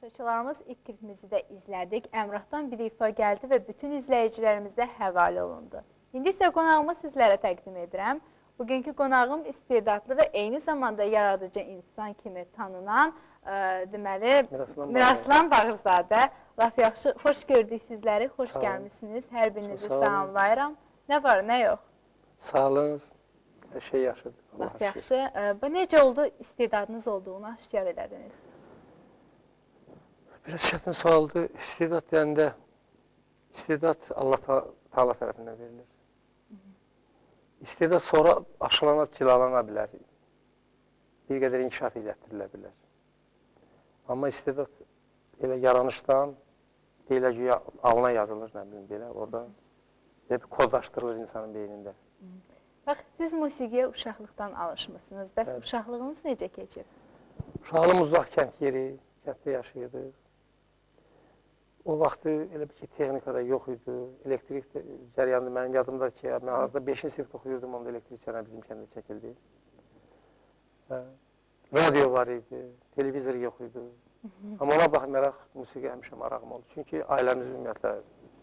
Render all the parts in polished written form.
tamaşaçılarımız ilk klipimizi də izlədik. Əmrahdan bir ifa gəldi və bütün izləyicilərimizə həvalə olundu. İndi isə qonağımı sizlərə təqdim edirəm. Bugünkü qonağım istedadlı və eyni zamanda yaradıcı insan kimi tanınan deməli Miraslan Bağırzadə. Laf yaxşı, xoş gördük sizləri, xoş gəlmişsiniz. Hər birinizi salamlayıram. Nə var, nə yox? Sağ olun, hər şey yaxşıdır. Laf yaxşı. Necə oldu, istedadınız olduğunu aşkar elədiniz? Biraz çətin sualdır. İstedad deyəndə, istedad Allah Teala tərəfindən verilir. İstedad sonra aşılana, cilalana bilər. Bir qədər inkişaf elətdirilə bilər. Amma istedad elə yaranışdan, deyilə ki, alına yazılır, nə bilim belə, orada kodlaşdırılır insanın beynində. Bax, siz musiqiyə uşaqlıqdan alışmışsınız. Bəs uşaqlığınız necə keçib? Uşaqlığım uzaq kənd yeri, kənddə yaşayırdıq. O vaxtı elə bir ki, texnikada yox idi, elektrik cəryandı. Mənim yadımda ki, mən arada 5-ci sinifdə oxuyurdum, onda elektrik cəryanı bizim kəndə çəkildi. Radio var idi, televizor yox idi. Amma ona baxmayaraq, musiqi həmişə marağım oldu. Çünki ailəmiz ümumiyyətlə...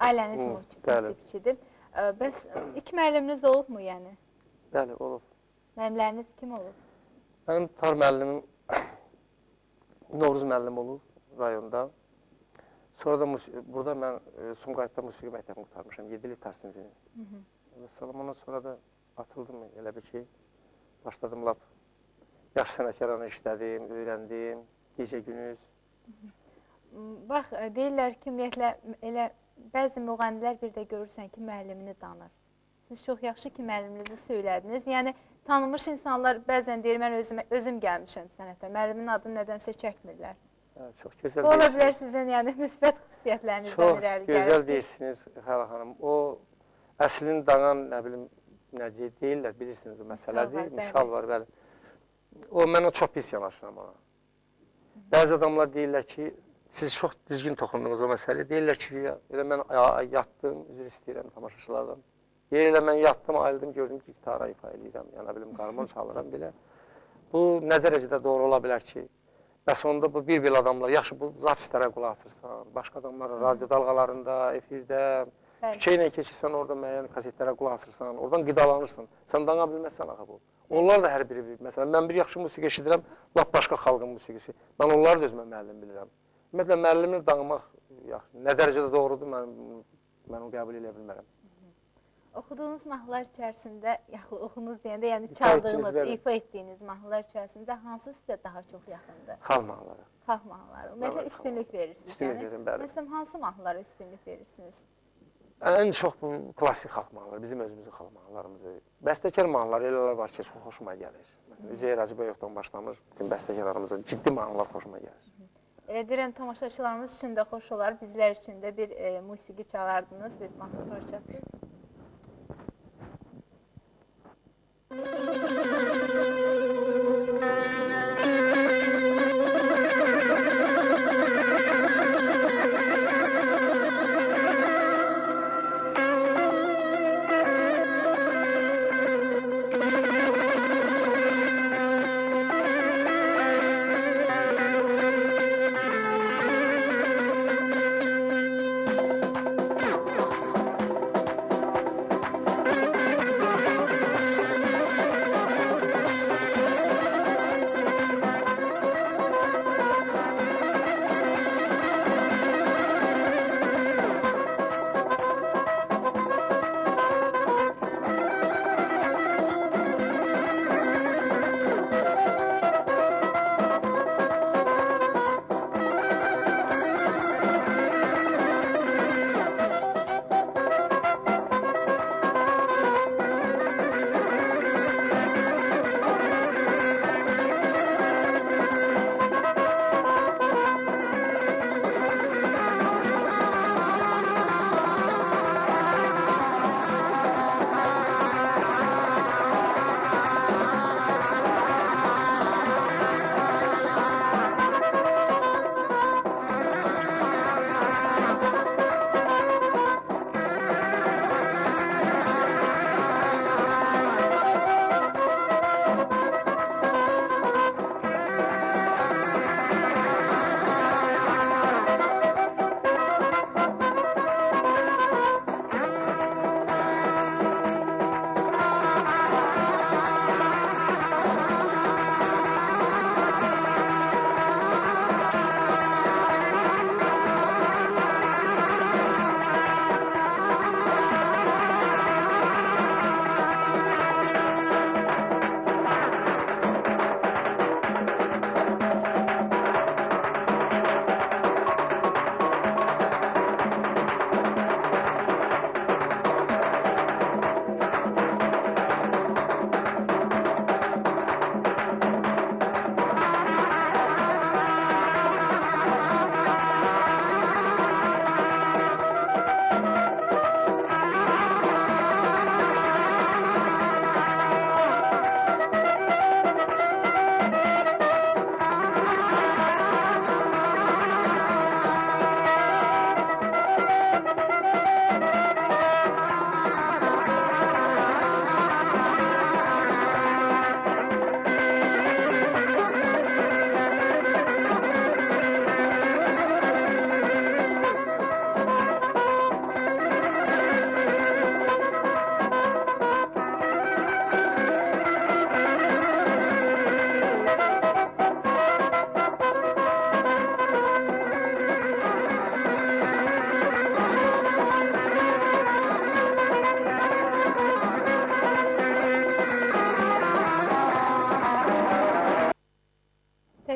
Ailəniz musiqiçidir. Bəs ilk müəlliminiz olubmu, yəni? Bəli, olub. Müəllimləriniz kim olub? Mənim tar müəllimim, Novruz müəllim olub rayonda. Sonra da burada mən Sumqayıtda musiqi məktəbini qutarmışam, 7 il tar sinifini. Ondan sonra da atıldım elə bir ki, başladım lap yaş sənətkarlarını işlədim, öyrəndim, gecə günüz. Bax, deyirlər ki, ümumiyyətlə, elə bəzi müğənnilər bir də görürsən ki, müəllimini danır. Siz çox yaxşı ki, müəlliminizi söylədiniz. Yəni, tanınmış insanlar bəzən deyir, mən özüm gəlmişəm sənətə, müəllimin adını nədənsə çəkmirlər. Çox gözəl deyirsiniz. Ola bilər sizin yəni, müsbət xüsusiyyətlərinizdən irəli gəlir. Çox gözəl deyirsiniz, Xəla xanım. O, əslini danan, nə bilim, nə deyirlər, bilirsiniz o məsələdir, misal var, bəli. Mən çox pis yanaşıram ona. Bəzi adamlar deyirlər ki, siz çox düzgün toxundunuz o məsələ. Deyirlər ki, elə mən yatdım, üzr istəyirəm tamaşaçılardan. Elə mən yatdım, ayıldım, gördüm ki, gitara ifa edirəm, yəni bilim, qarmon çalıram belə. Bu, nə dərəcədə doğru ola bilər ki? Bəs onda bu bir-bir adamlar, yaxşı bu zapislərə qulaq asırsan, başqa adamlar radyo dalğalarında, efirdə, küçə ilə keçirsən, orada müəyyən kasetlərə qulaq asırsan, oradan qidalanırsan, sən dana bilməzsən axı bu. Onlar da hər biri, məsələn, mən bir yaxşı musiqi eşidirəm, lap başqa xalqın musiqisi, mən onları da özümə müəllim bilirəm. Ümumiyyətlə, müəllimini danımaq, nə dərəcədə doğrudur, mən onu qəbul edə bilmərəm. Oxuduğunuz mahnılar içərisində, oxudunuz deyəndə, yəni çaldığınız, ifa etdiyiniz mahnılar içərisində hansı sizə daha çox yaxındır? Xalq mahnıları. Xalq mahnıları. Ümumiyyətlə, üstünlük verirsiniz. Üstünlük verim, bəli. Məsələn, hansı mahnılara üstünlük verirsiniz? Ən çox bu klasik xalq mahnıları, bizim özümüzün xalq mahnılarımızı. Bəstəkar mahnıları elələr var ki, çox xoşuma gəlir. Məsələn, Üzeyir Hacıbəyovdan başlamış, bütün bəstəkarlarımızın ciddi mahnılar xoşuma gəlir. Elə deyirəm, tamaşaçılarımız üçün də xoş olar, bizlər üçün də bir musiqi çalardınız, bir mahnı parçası.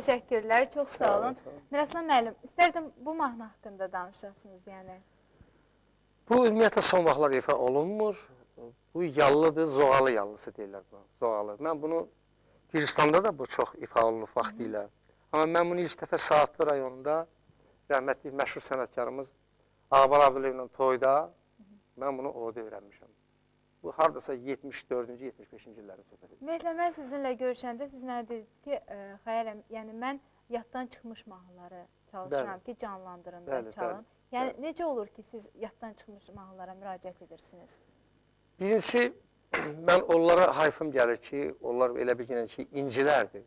Təşəkkürlər, çox sağ Sağ olun, olun. sağ olun. Miraslan müəllim, istərdim bu mahnı haqqında danışasınız, yəni. Bu ümumiyyətlə son vaxtlar ifa olunmur. Bu yallıdır, zoğalı yallısı deyirlər buna. Zoğalı. Mən bunu Gürcüstanda da bu çox ifa olunub vaxtilə. Amma mən bunu ilk dəfə Saatlı rayonunda rəhmətli məşhur sənətkarımız Ağbal Abdülevlə toyda mən bunu orada öyrənmişəm. Bu hardasa 74-cü, 75-ci illərin söhbətidir. Ümumiyyətlə, mən sizinlə görüşəndə siz mənə dediniz ki, xəyaləm, yəni mən yaddan çıxmış mahnıları çalışıram ki, canlandırın və çalın. Yəni, necə olur ki, siz yaddan çıxmış mahnılara müraciət edirsiniz? Birincisi, mən onlara hayfım gəlir ki, onlar elə bilginən ki, incilərdir.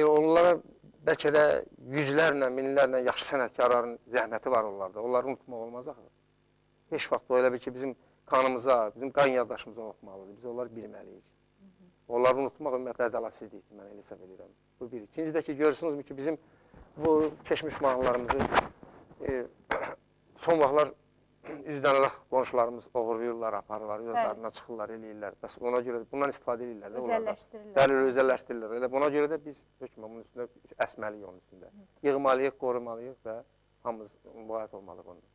Onlara bəlkə də yüzlərlə, minlərlə yaxşı sənətkarların zəhməti var onlarda. Onları unutmaq olmaz axı. Heç vaxt o elə bil ki, bizim kanımıza, bizim qan yaddaşımıza oxumalıdır. Biz onları bilməliyik. Onları unutmaq ümumiyyətlə ədalatsizlikdir, mən elə hesab edirəm. Bu bir. İkinci də ki, görürsünüzmü ki, bizim bu keçmiş mahnılarımızı son vaxtlar üzdən qonşularımız oğurluyurlar, aparırlar, yollarına çıxırlar, eləyirlər. Bəs ona görə də bundan istifadə edirlər. Özəlləşdirirlər. Bəli, özəlləşdirirlər. Elə buna görə də biz hökmən bunun üstündə əsməliyik onun üstündə. Yığmalıyıq, qorumalıyıq və hamımız müvafiq olmalıyıq ondan.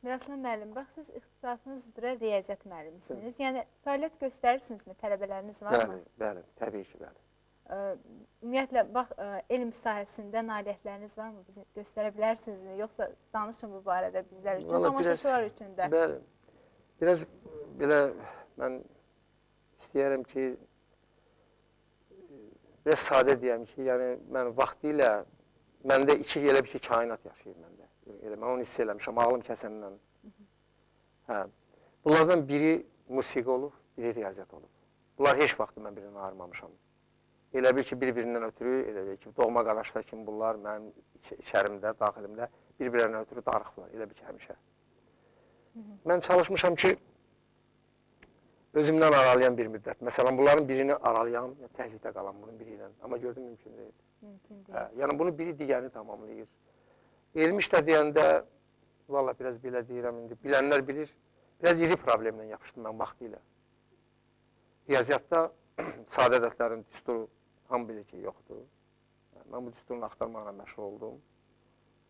Miraslan müəllim, bax, siz ixtisasınız üzrə riyaziyyat müəllimisiniz. Yəni, fəaliyyət göstərirsinizmi? Tələbələriniz varmı? Bəli, bəli, təbii ki, bəli. Ümumiyyətlə, bax, elm sahəsində nailiyyətləriniz varmı? Bizi göstərə bilərsinizmi? Yoxsa danışın bu barədə bizlər üçün, tamaşaçılar üçün də. Bəli, biraz belə mən istəyərəm ki, biraz sadə deyəm ki, yəni mən vaxtilə, məndə iki elə bir ki, kainat yaşayır məndə. Mən onu hiss eləmişəm, ağlım kəsəndən. Bunlardan biri musiqi olub, biri riyaziyyat olub. Bunlar heç vaxtı mən birini ayırmamışam. Elə bil ki, bir-birindən ötürü, elə bil ki, doğma qardaşlar kimi bunlar mənim içərimdə, daxilimdə bir-birindən ötürü darıxdılar, elə bil ki, həmişə. Mən çalışmışam ki, özümdən aralayan bir müddət. Məsələn, bunların birini aralayam, təhlikdə qalan bunun biri ilə. Amma gördüm, mümkün deyil. Mümkün deyil. Yəni, bunu biri digərini tamamlayır. Elmiş də deyəndə, valla biraz belə deyirəm indi, bilənlər bilir, biraz iri problemlə yapışdım mən vaxtilə. Riyaziyyatda sadə ədədlərin düsturu hamı bilir ki, yoxdur. Mən bu düsturunu axtarmaqla məşğul oldum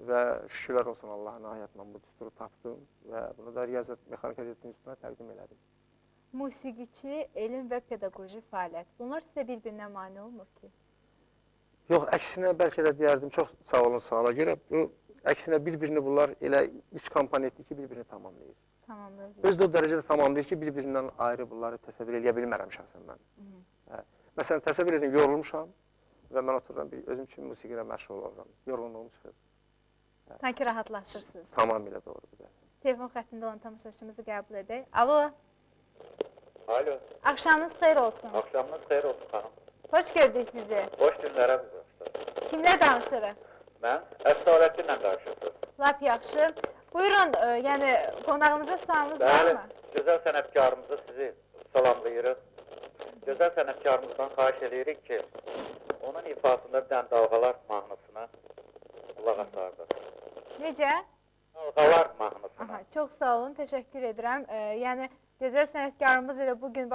və şükürlər olsun Allaha nəhayət mən bu düsturu tapdım və bunu da Riyaziyyat Mexanika İnstitutuna təqdim elədim. Musiqiçi, elm və pedaqoji fəaliyyət. Bunlar sizə bir-birinə mane olmur ki? Yox, əksinə bəlkə də deyərdim, çox sağ olun suala görə. Əksinə bir-birini bunlar elə üç komponentdir ki, bir-birini tamamlayır. Öz də o dərəcədə tamamlayır ki, bir-birindən ayrı bunları təsəvvür eləyə bilmərəm şəxsən mən. Məsələn, təsəvvür edin, yorulmuşam və mən otururam, özüm üçün musiqi ilə məşğul oluram. Yorğunluğum çıxır. Sanki rahatlaşırsınız. Tamamilə doğrudur. Telefon xəttində olan tamaşaçımızı qəbul edək. Alo. Alo. Axşamınız xeyir olsun. Axşamınız xeyir olsun xanım. Hoş gördük sizi. Hoş günlərə bizə. Kimlə danışırıq? Mən Əfsaləddin ilə danışırsınız. Lap yaxşı. Buyurun, yəni qonağımıza sualınız var mı? Bəli, gözəl sənətkarımızı sizi salamlayırıq. Gözəl sənətkarımızdan xahiş edirik ki, onun ifasında bir dənə Dalğalar mahnısına qulaq asardıq. Necə? Dalğalar mahnısına. Aha, çox sağ olun, təşəkkür edirəm. Yəni, gözəl sənətkarımız elə bugün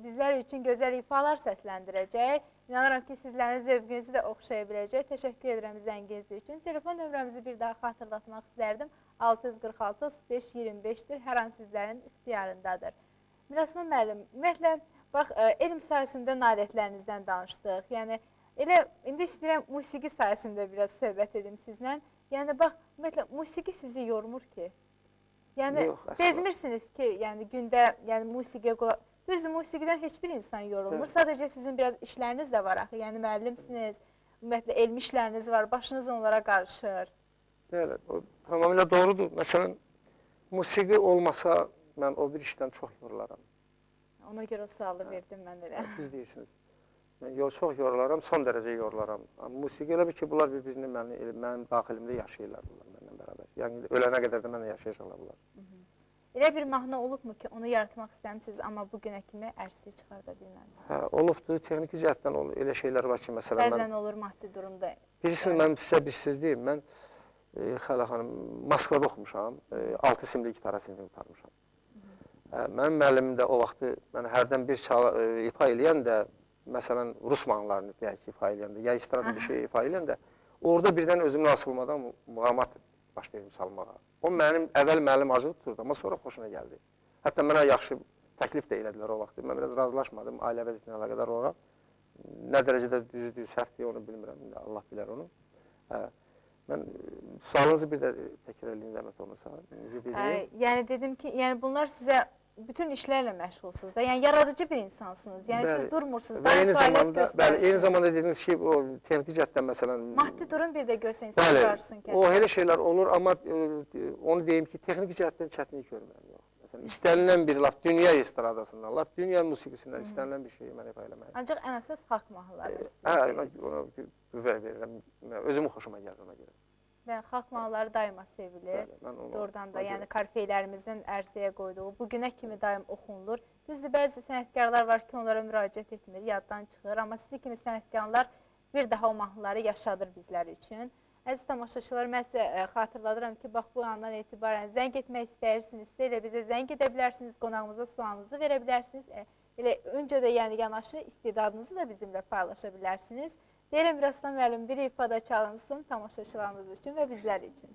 bizlər üçün gözəl ifalar səsləndirəcək. İnanıram ki, sizlərin zövqünüzü də oxşaya biləcək. Təşəkkür edirəm zənginiz üçün. Telefon nömrəmizi bir daha xatırlatmaq istərdim. 646-35-25-dir. Hər an sizlərin ixtiyarındadır. Miraslan müəllim, ümumiyyətlə, bax, elm sahəsində nailiyyətlərinizdən danışdıq. Yəni, elə indi istəyirəm musiqi sahəsində biraz söhbət edim sizlə. Yəni, bax, ümumiyyətlə, musiqi sizi yormur ki. Yəni, bezmirsiniz ki, yəni, gündə, yəni, musiqiyə qulaq... Düzdür, musiqidən heç bir insan yorulmur. Sadəcə sizin biraz işləriniz də var axı. Yəni, müəllimsiniz, ümumiyyətlə, elmi işləriniz var, başınız onlara qarışır. Bəli, o tamamilə doğrudur. Məsələn, musiqi olmasa, mən o bir işdən çox yorularam. Ona görə o sualı verdim mən elə. Siz deyirsiniz. Mən çox yorularam, son dərəcə yorularam. Musiqi elə bir ki, bunlar bir-birini mənim daxilimdə yaşayırlar bunlar mənimlə bərabər. Yəni, ölənə qədər də mənə yaşayacaqlar bunlar. Elə bir mahnı olubmu ki, onu yaratmaq istəmişsiniz, amma bugünə kimi ərsi çıxarda bilməmişsiniz? Hə, olubdur. Texniki cəhətdən elə şeylər var ki, məsələn, bəzən olur maddi durumda. Bilirsiniz, mən sizə bir söz deyim. Mən, Xələ xanım, Moskvada oxumuşam, 6 simli gitara sinifini qurtarmışam. Mənim müəllimim də o vaxtı, mən hərdən bir ifa eləyən də məsələn, Rus mahnılarını deyək ki, ifa eləyəndə, ya istrada bir şey ifa eləyəndə, orada birdən özüm nasıl olmadan muğamat başlayırım salmağa. O mənim əvvəl müəllim acıq tuturdu, amma sonra xoşuna gəldi. Hətta mənə yaxşı təklif də elədilər o vaxt. Mən biraz razılaşmadım ailə vəziyyətinə əlaqədar olaraq. Nə dərəcədə düzdür, səhvdir, onu bilmirəm, Allah bilər onu. Mən sualınızı bir də təkrar edeyim, zəhmət olmasa. Yəni dedim ki, yəni bunlar sizə bütün işlərlə məşğulsunuz da, yəni yaradıcı bir insansınız, yəni siz durmursunuz, daha fəaliyyət göstərirsiniz. Eyni zamanda dediyiniz ki, o texniki cəhətdən məsələn... Maddi durum bir də görsəniz, qararsın kəsin. O elə şeylər olur, amma onu deyim ki, texniki cəhətdən çətinlik görmürəm. Məsələn, istənilən bir laf, dünya estradasından, laf dünya musiqisindən istənilən bir şeyi mən ifa eləməyəm. Ancaq ən əsas xalq mahnıları. Ona qüvvə verirəm, özümün xoşuma gəlir ona görə. Və xalq mahnıları daima sevilir. Doğrudan da, yəni korfeylərimizin ərsəyə qoyduğu, bugünə kimi daim oxunulur. Düzdür, bəzi sənətkarlar var ki, onlara müraciət etmir, yaddan çıxır. Amma sizi kimi sənətkarlar bir daha o mahnıları yaşadır bizlər üçün. Əziz tamaşaçılar, mən sizə xatırladıram ki, bax bu andan etibarən zəng etmək istəyirsinizsə, elə bizə zəng edə bilərsiniz, qonağımıza sualınızı verə bilərsiniz. Elə öncə də yəni yanaşı istedadınızı da bizimlə paylaşa bilərsiniz. Deyirəm, Biraslan müəllim bir ifada çalınsın tamaşaçılarımız üçün və bizlər üçün.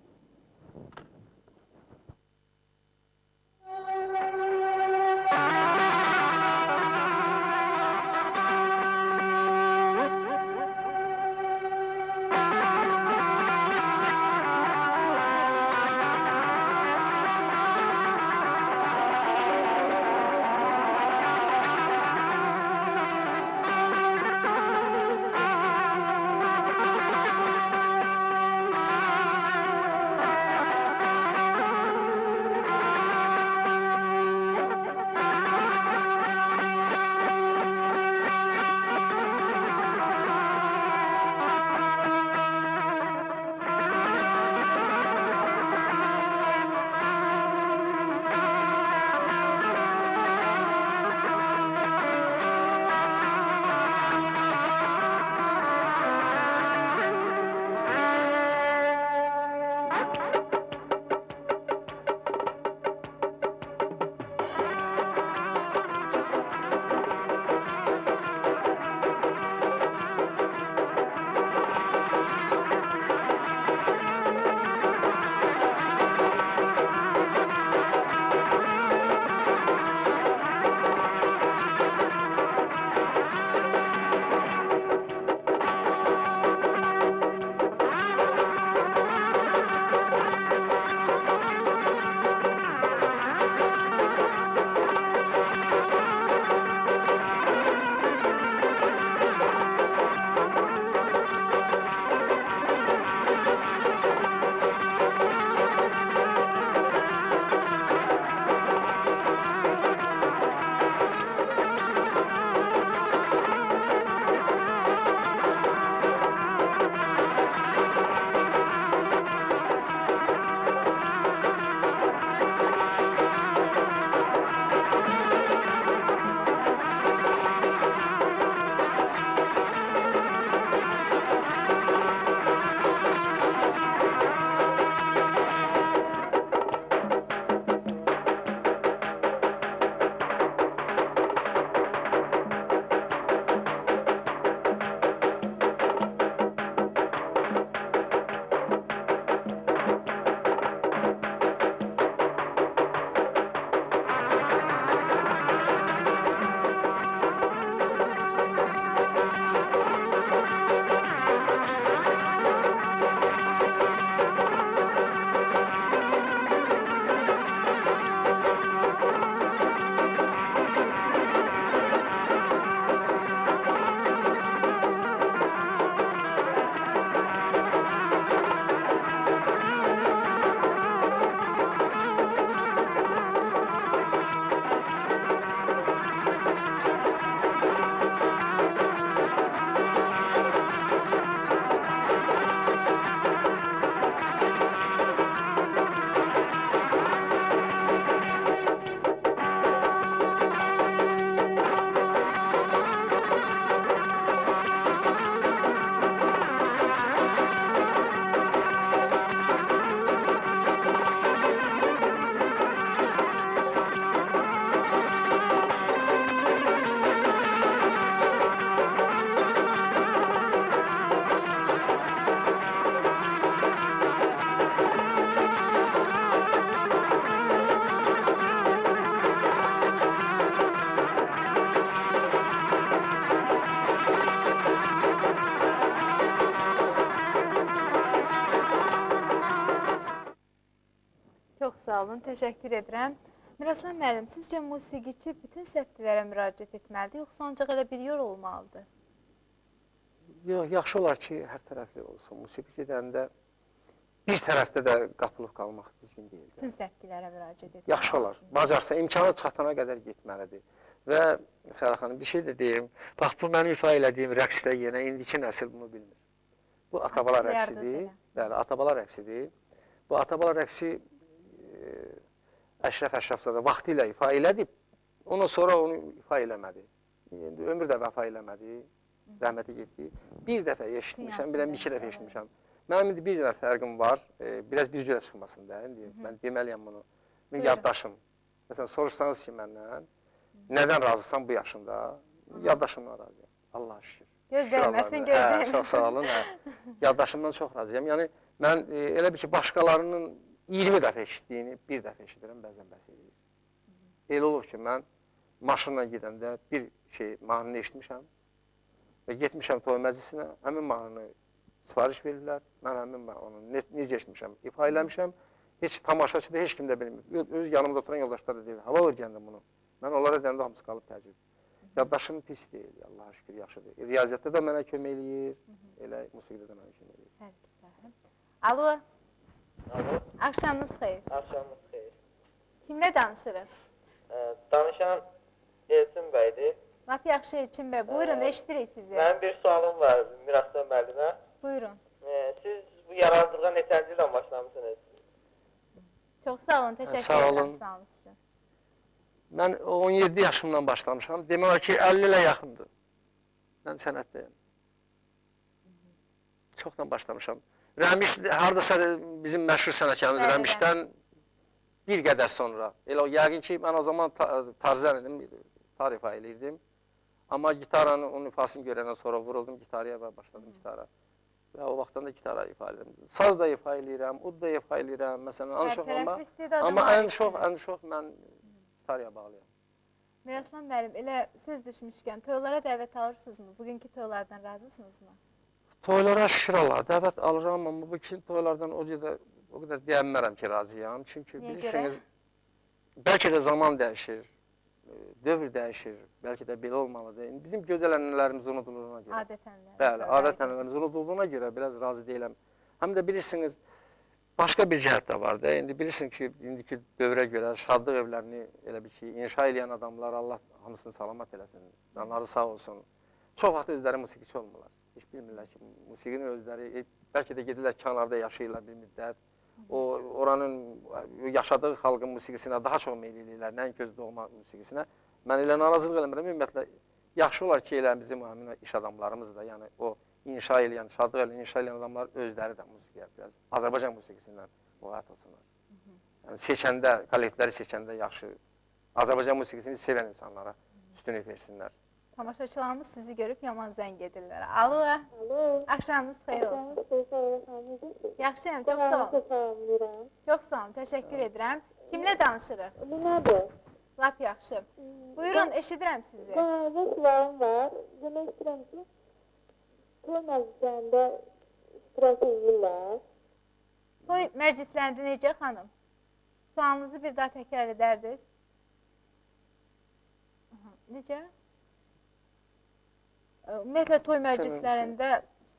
olun, təşəkkür edirəm. Miraslan müəllim, sizcə musiqiçi bütün səflərə müraciət etməlidir, yoxsa ancaq elə bir yol olmalıdır? Yox, yaxşı olar ki, hər tərəfli olsun. Musiqi gedəndə bir tərəfdə də qapılıb qalmaq düzgün deyil. Bütün səflərə müraciət etməlidir. Yaxşı olar, bacarsa, imkanı çatana qədər getməlidir. Və Xəyra xanım, bir şey də deyim, bax, bu mənim ifa elədiyim rəqsdə yenə indiki nəsil bunu bilmir. Bu Atabala rəqsidir. Bəli, Atabala rəqsidir. Bu Atabala rəqsi Əşrəf Əşrəfzadə vaxtı ilə ifa elədib, ondan sonra onu ifa eləmədi. Ömür də vəfa eləmədi, rəhməti getdi. Bir dəfə eşitmişəm, bir iki dəfə eşitmişəm. Mənim indi bir dənə fərqim var, biraz bir cürə çıxmasın da, mən deməliyəm bunu. Mən yaddaşım, məsələn, soruşsanız ki məndən, nədən razısan bu yaşında? Yaddaşımdan razıyam, Allah'a şükür. Gözləyəməsin, gözləyəməsin. Çox sağ olun, yaddaşımdan çox razıyam. Yəni, mən elə bir ki, başqalarının 20 dəfə eşitdiyini bir dəfə eşidirəm, bəzən bəhs edir. Elə olur ki, mən maşınla gedəndə bir mahnını eşitmişəm və getmişəm toy məclisinə, həmin mahnını sifariş verirlər, mən həmin onu necə eşitmişəm, ifa eləmişəm, heç tamaşaçıda heç kim də bilmir. Öz yanımda oturan yoldaşlar da deyir, hava öyrəndim bunu. Mən onlara deyəndə hamısı qalıb təəccüb. Yaddaşım pis deyil, Allah'a şükür, yaxşıdır. Riyaziyyatda da mənə kömək eləyir, elə musiqidə də mənə kömək eləyir. Hər güzel. Alo, Alo, axşamınız xeyir. axşamınız xeyir. Kimlə danışırıq? Danışan Elçin bəydir. Lap yaxşı Elçin bəy, buyurun, eşidirik sizi. Mənim bir sualım var Miraslan müəllimə. Buyurun. Siz bu yaradıcılığa neçənci ilə başlamısınız? Çox sağ olun, təşəkkür Sağ olun. edirəm sağolunuz üçün. Mən 17 yaşımdan başlamışam, demək olar ki, 50 ilə yaxındır. Mən sənətdəyim. Çoxdan başlamışam. Rəmiş, haradasa bizim məşhur sənətkarımız Bəli, Rəmişdən bir qədər sonra. Elə o, yəqin ki, mən o zaman tarzən idim, tar ifa eləyirdim. Amma gitaranın, onun ifasını görəndən sonra vuruldum gitaraya və başladım gitara. Və o vaxtdan da gitara ifa eləyirəm. Saz da ifa eləyirəm, ud da ifa eləyirəm, məsələn, amma ən çox mən gitaraya bağlıyam. Miraslan müəllim, elə söz düşmüşkən toylara dəvət alırsınızmı? Bugünkü toylardan razısınızmı? Toylara şükür Allah, dəvət alıram, amma bu toylardan o qədər deyənmərəm ki, razıyam. Çünki bilirsiniz, bəlkə də zaman dəyişir, dövr dəyişir, bəlkə də belə olmalıdır. Bizim gözəl ənənələrimiz unudulduğuna görə. Adət-ənənlərimiz. Bəli, adət-ənənlərimiz unudulduğuna görə biraz razı deyiləm. Həm də bilirsiniz, başqa bir cəhət də var da. İndi bilirsiniz ki, indiki dövrə görə şadlıq evlərini elə bir ki, inşa edən adamlar, Allah hamısını salamat eləsin, canları sağ olsun. Çox vaxt özləri musiqiçi olmurlar. Heç bilmirlər ki, musiqinin özləri, bəlkə də gedirlər kənarda yaşayırlar bir müddət. Oranın yaşadığı xalqın musiqisinə daha çox meyil edirlər, nəinki öz doğma musiqisinə. Mən elə narazılıq eləmirəm, ümumiyyətlə, yaxşı olar ki, elə bizim iş adamlarımız da, yəni o inşa edən, şadlıq edən, inşa edən adamlar özləri də musiqiyə biraz, Azərbaycan musiqisindən müğayət olsunlar. Yəni seçəndə, kollektivləri seçəndə yaxşı, Azərbaycan musiqisini sevən insanlara üstünlük versinlər. Tamaşaçılarımız sizi görüb yaman zəng edirlər. Alo, axşamınız xeyir olsun. Yaxşıyam, çox sağ olun. Çox sağ olun, təşəkkür edirəm. Kimlə danışırıq? Lunadır. Lap yaxşı. Buyurun, eşidirəm sizi. Bana sualım var. Demək istəyirəm ki, toy məclislərində iştirak edirlər. Toy məclislərində necə xanım? Sualınızı bir daha təkrar edərdiniz. Necə? Ümumiyyətlə, toy məclislərində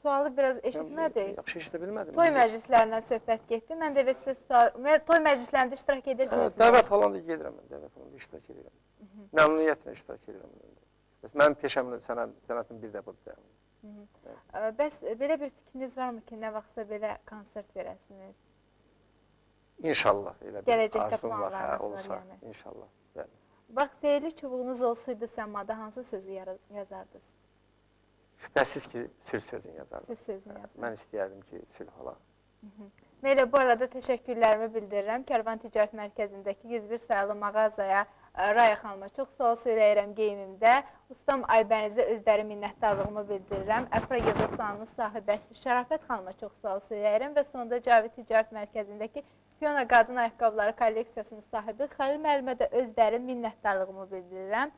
sualı biraz eşitmədik. Yaxşı eşidə bilmədim. Toy məclislərindən söhbət getdi. Mən də sizə sual... Toy məclislərində iştirak edirsiniz. Dəvət alanda gedirəm, dəvət alanda iştirak edirəm. Məmnuniyyətlə iştirak edirəm. Mənim peşəmlə sənətim bir də budur. Bəs belə bir fikriniz varmı ki, nə vaxtsa belə konsert verəsiniz? İnşallah. Gələcəkdə planlarınız var yəni. İnşallah. Bax, seyirli çubuğunuz olsaydı səmada hansı sözü yazardınız? Şübhəsiz ki, sülh sözünü yazardım. Sülh sözünü yazardım. Mən istəyərdim ki, sülh ola. Belə, bu arada təşəkkürlərimi bildirirəm. Kərvan Ticarət Mərkəzindəki 101 sayılı mağazaya, Raya xanıma çox sağ ol söyləyirəm geyimimdə. Ustam Aybənizə özləri minnətdarlığımı bildirirəm. Əfra Yevrosanımız sahibəsi Şərafət xanıma çox sağ ol söyləyirəm. Və sonunda Cavid Ticarət Mərkəzindəki Fiona qadın ayaqqabıları kolleksiyasının sahibi Xəlil müəllimə də özləri minnətdarlığımı bildirirəm.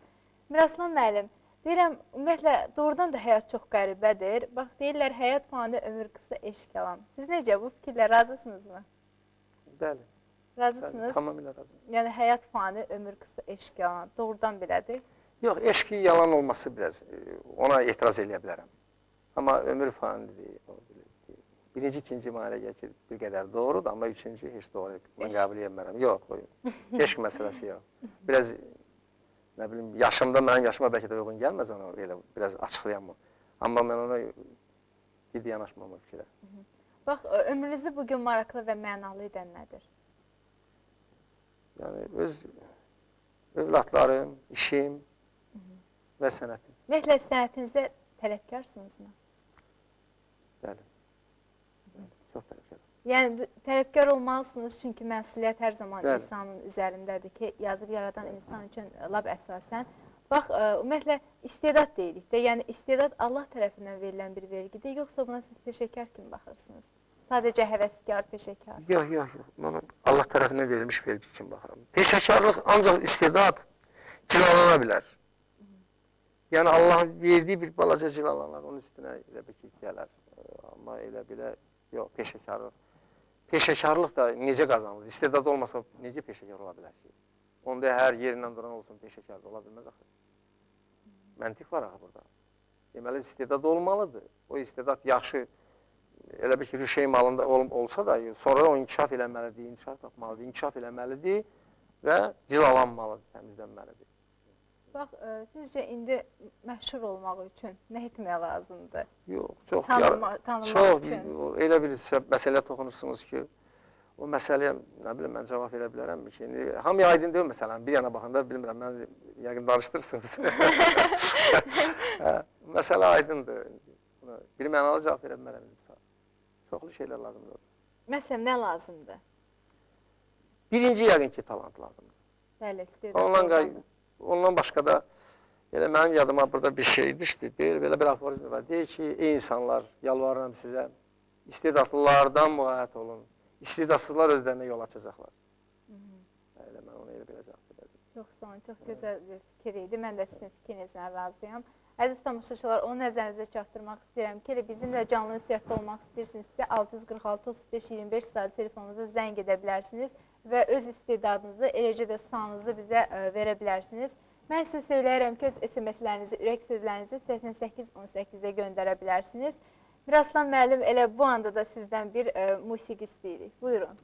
Miraslan müəllim, deyirəm, ümumiyyətlə, doğrudan da həyat çox qəribədir. Bax, deyirlər, həyat fani, ömür qısa, eşq yalan. Siz necə, bu fikirlə razısınızmı? Bəli. Razısınız? Tamamilə razıyam. Yəni həyat fani, ömür qısa, eşq yalan. Doğrudan belədir. Yox, eşqi yalan olması biraz ona etiraz eləyə bilərəm. Amma ömür fanidir. Birinci, ikinci mənəyə ki, bir qədər doğrudur, amma üçüncü heç doğru mən qəbul etmərəm. Yox, eşq məsələsi yox. Biraz, nə bilim, yaşımda, mənim yaşıma bəlkə də uyğun gəlməz ona, elə biraz açıqlayamam. Amma mən ona ciddi yanaşmam o fikrə. Bax, ömrünüzü bugün maraqlı və mənalı edən nədir? Yəni, öz övladlarım, işim və sənətim. Ümumiyyətlə, sənətinizdə tələbkarsınızmı? Bəli. Çox tələbkarım. Yəni, tələbkar olmalısınız, çünki məsuliyyət hər zaman Bəli. insanın üzərindədir ki, yazıb yaradan insan üçün lab əsasən. Bax, ümumiyyətlə, istedad deyilik də, yəni istedad Allah tərəfindən verilən bir vergidir, yoxsa buna siz peşəkar kimi baxırsınız? Sadəcə həvəskar, peşəkar. Yox. Mən Allah tərəfindən verilmiş vergi kimi baxıram. Peşəkarlıq ancaq istedad cilalana bilər. Yəni Allah verdiyi bir balaca cilalanar, onun üstünə elə bir ki, gələr. Amma elə belə, yox, peşəkarlıq. Peşəkarlıq da necə qazanılır? İstedad olmasa necə peşəkar ola bilər ki? Onda hər yerindən duran olsun, peşəkar da ola bilməz axı. Məntiq var axı burada. Deməli, istedad olmalıdır. O istedad yaxşı, elə bir ki, rüşey malında olsa da, sonra o inkişaf eləməlidir, inkişaf tapmalıdır, inkişaf eləməlidir və cilalanmalıdır, təmizlənməlidir. Bax, sizcə indi məşhur olmaq üçün nə etmək lazımdır? Yox, çox. Tanınmaq üçün. Elə bir məsələ toxunursunuz ki, o məsələyə, nə bilim, mən cavab verə bilərəmmi ki, hamıya aydın deyil məsələn, bir yana baxanda bilmirəm, mən yəqin danışdırsınız. Məsələ aydındır. Bir mənalı cavab verə bilmərəm. Çoxlu şeylər lazımdır. Məsələn, nə lazımdır? Birinci yəqin ki, talant lazımdır. Bəli, istedad. Ondan başqa da, elə mənim yadıma burada bir şey düşdü, belə bir aforizm var. Deyir ki, ey insanlar, yalvarıram sizə, istedadlılardan müğayət olun. İstedadsızlar özlərinə yol açacaqlar. Elə mən ona elə belə cavab verdim. Çox sağ olun, çox gözəl bir fikir idi. Mən də sizin fikrinizlə razıyam. Əziz tamaşaçılar, onu nəzərinizə çatdırmaq istəyirəm ki, bizimlə canlı ünsiyyətdə olmaq istəyirsinizsə 646-35-25 saat telefonunuza zəng edə bilərsiniz və öz istedadınızı, eləcə də sualınızı bizə verə bilərsiniz. Mən sizə söyləyirəm ki, öz SMS-lərinizi, ürək sözlərinizi 8818-ə göndərə bilərsiniz. Miraslan müəllim, elə bu anda da sizdən bir musiqi istəyirik. Buyurun.